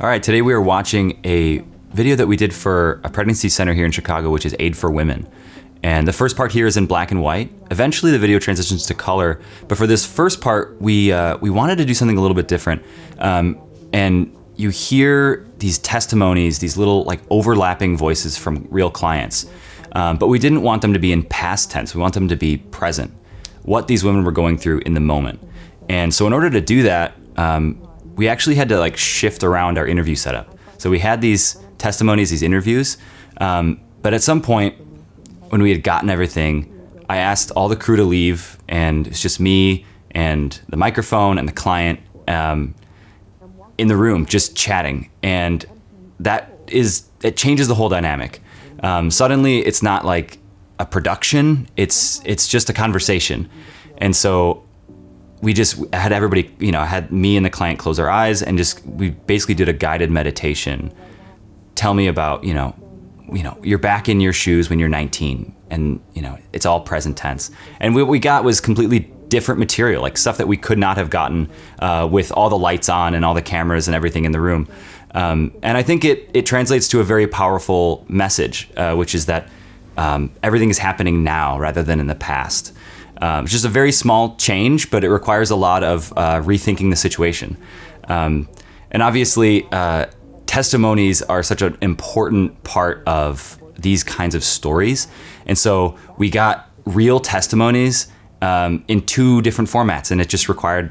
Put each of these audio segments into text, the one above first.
All right, today we are watching a video that we did for a pregnancy center here in Chicago, which is Aid for Women. And the first part here is in black and white. Eventually the video transitions to color, but for this first part, we wanted to do something a little bit different. And you hear these testimonies, these little like overlapping voices from real clients. But we didn't want them to be in past tense. We want them to be present, what these women were going through in the moment. And so in order to do that, we actually had to like shift around our interview setup. So we had these testimonies, these interviews, but at some point when we had gotten everything, I asked all the crew to leave, and it's just me and the microphone and the client in the room just chatting. And it changes the whole dynamic. Suddenly it's not like a production, it's just a conversation. And so we just had everybody, I had me and the client close our eyes and we basically did a guided meditation. Tell me about, you're back in your shoes when you're 19 and, it's all present tense. And what we got was completely different material, like stuff that we could not have gotten with all the lights on and all the cameras and everything in the room. And I think it translates to a very powerful message, which is that everything is happening now rather than in the past. It's just a very small change, but it requires a lot of rethinking the situation. And obviously, testimonies are such an important part of these kinds of stories. And so we got real testimonies in two different formats, and it just required,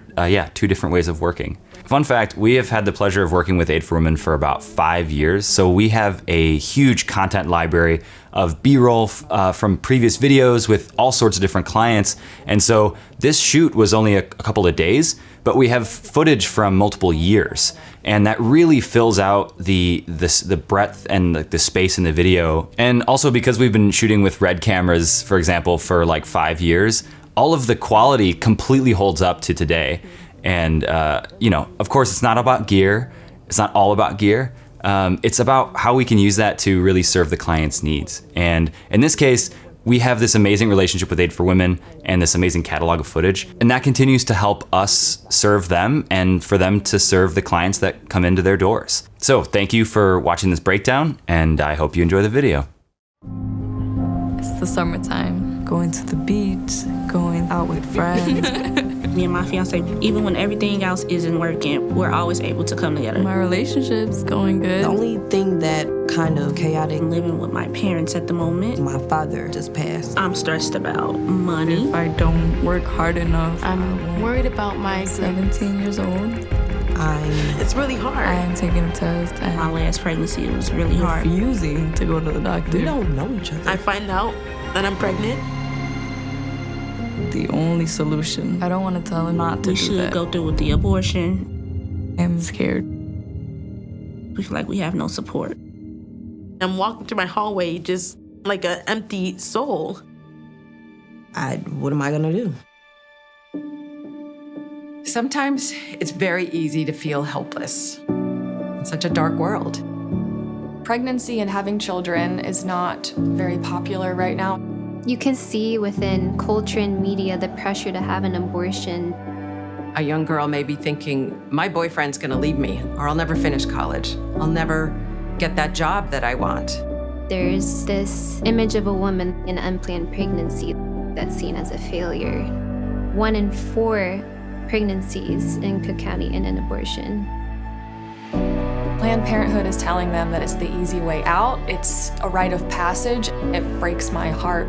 two different ways of working. Fun fact, we have had the pleasure of working with Aid for Women for about 5 years. So we have a huge content library of B-roll from previous videos with all sorts of different clients. And so this shoot was only a couple of days, but we have footage from multiple years. And that really fills out the breadth and the space in the video. And also because we've been shooting with Red cameras, for example, for like 5 years, all of the quality completely holds up to today. And, of course, it's not about gear. It's not all about gear. It's about how we can use that to really serve the client's needs. And in this case, we have this amazing relationship with Aid for Women and this amazing catalog of footage. And that continues to help us serve them and for them to serve the clients that come into their doors. So thank you for watching this breakdown, and I hope you enjoy the video. It's the summertime. Going to the beach, going out with friends. Me and my fiance, even when everything else isn't working, we're always able to come together. My relationship's going good. The only thing that kind of chaotic, I'm living with my parents at the moment. my father just passed. I'm stressed about money. If I don't work hard enough, I'm worried about my 17 years old. It's really hard. I am taking a test and My last pregnancy, it was really hard. refusing to go to the doctor. We don't know each other. I find out that I'm pregnant. The only solution. I don't want to tell him not to We do should that. go through with the abortion. I'm scared. We feel like we have no support. I'm walking through my hallway just like an empty soul. What am I gonna do? Sometimes it's very easy to feel helpless. It's such a dark world. Pregnancy and having children is not very popular right now. You can see within culture and media the pressure to have an abortion. A young girl may be thinking, my boyfriend's gonna leave me, or I'll never finish college. I'll never get that job that I want. There's this image of a woman in unplanned pregnancy that's seen as a failure. 1 in 4 pregnancies in Cook County end in abortion. Planned Parenthood is telling them that it's the easy way out. It's a rite of passage. It breaks my heart.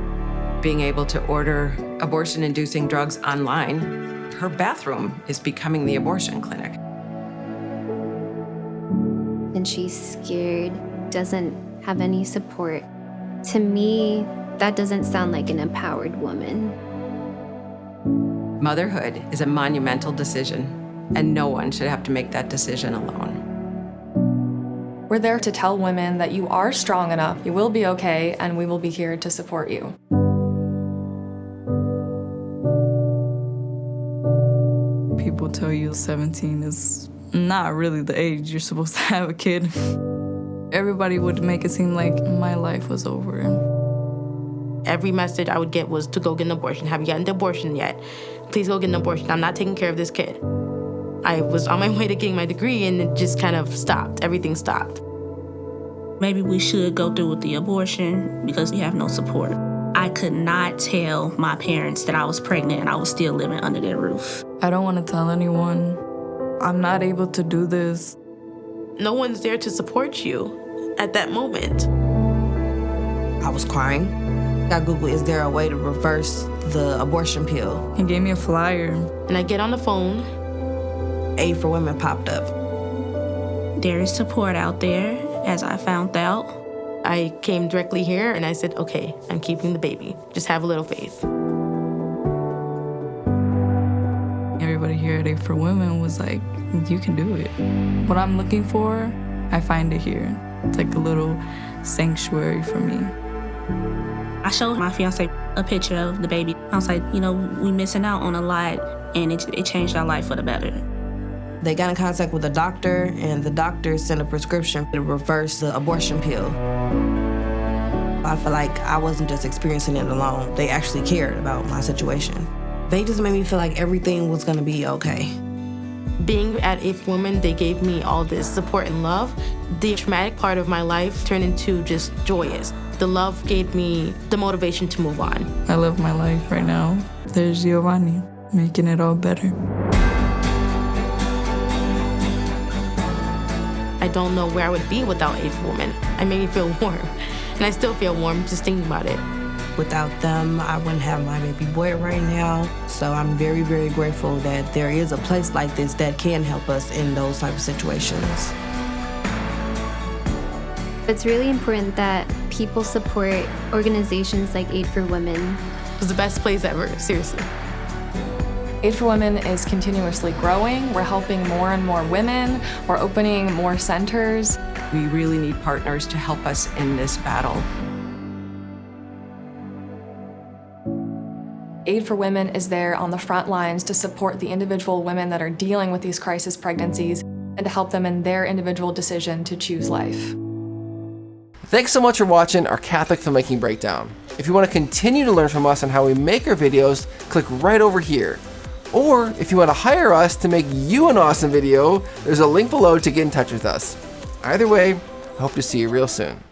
Being able to order abortion-inducing drugs online, her bathroom is becoming the abortion clinic. And she's scared, doesn't have any support. To me, that doesn't sound like an empowered woman. Motherhood is a monumental decision, and no one should have to make that decision alone. We're there to tell women that you are strong enough, you will be okay, and we will be here to support you. People tell you 17 is not really the age you're supposed to have a kid. Everybody would make it seem like my life was over. Every message I would get was to go get an abortion. Have you gotten the abortion yet? Please go get an abortion. I'm not taking care of this kid. I was on my way to getting my degree and it just kind of stopped. Everything stopped. Maybe we should go through with the abortion because we have no support. I could not tell my parents that I was pregnant and I was still living under their roof. I don't want to tell anyone. I'm not able to do this. No one's there to support you at that moment. I was crying. I Googled, is there a way to reverse the abortion pill? He gave me a flyer. And I get on the phone. Aid for Women popped up. There is support out there, as I found out. I came directly here and I said, okay, I'm keeping the baby. Just have a little faith. Everybody here at Aid for Women was like, you can do it. What I'm looking for, I find it here. It's like a little sanctuary for me. I showed my fiance a picture of the baby. I was like, we missing out on a lot, and it changed our life for the better. They got in contact with a doctor, and the doctor sent a prescription to reverse the abortion pill. I feel like I wasn't just experiencing it alone. They actually cared about my situation. They just made me feel like everything was gonna be okay. Being at Aid for Women, they gave me all this support and love. The traumatic part of my life turned into just joyous. The love gave me the motivation to move on. I love my life right now. There's Giovanni, making it all better. I don't know where I would be without Aid for Women. It made me feel warm, and I still feel warm just thinking about it. Without them, I wouldn't have my baby boy right now. So I'm very, very grateful that there is a place like this that can help us in those type of situations. It's really important that people support organizations like Aid for Women. It was the best place ever, seriously. Aid for Women is continuously growing. We're helping more and more women. We're opening more centers. We really need partners to help us in this battle. Aid for Women is there on the front lines to support the individual women that are dealing with these crisis pregnancies and to help them in their individual decision to choose life. Thanks so much for watching our Catholic Filmmaking Breakdown. If you want to continue to learn from us on how we make our videos, click right over here. Or if you want to hire us to make you an awesome video, there's a link below to get in touch with us. Either way, I hope to see you real soon.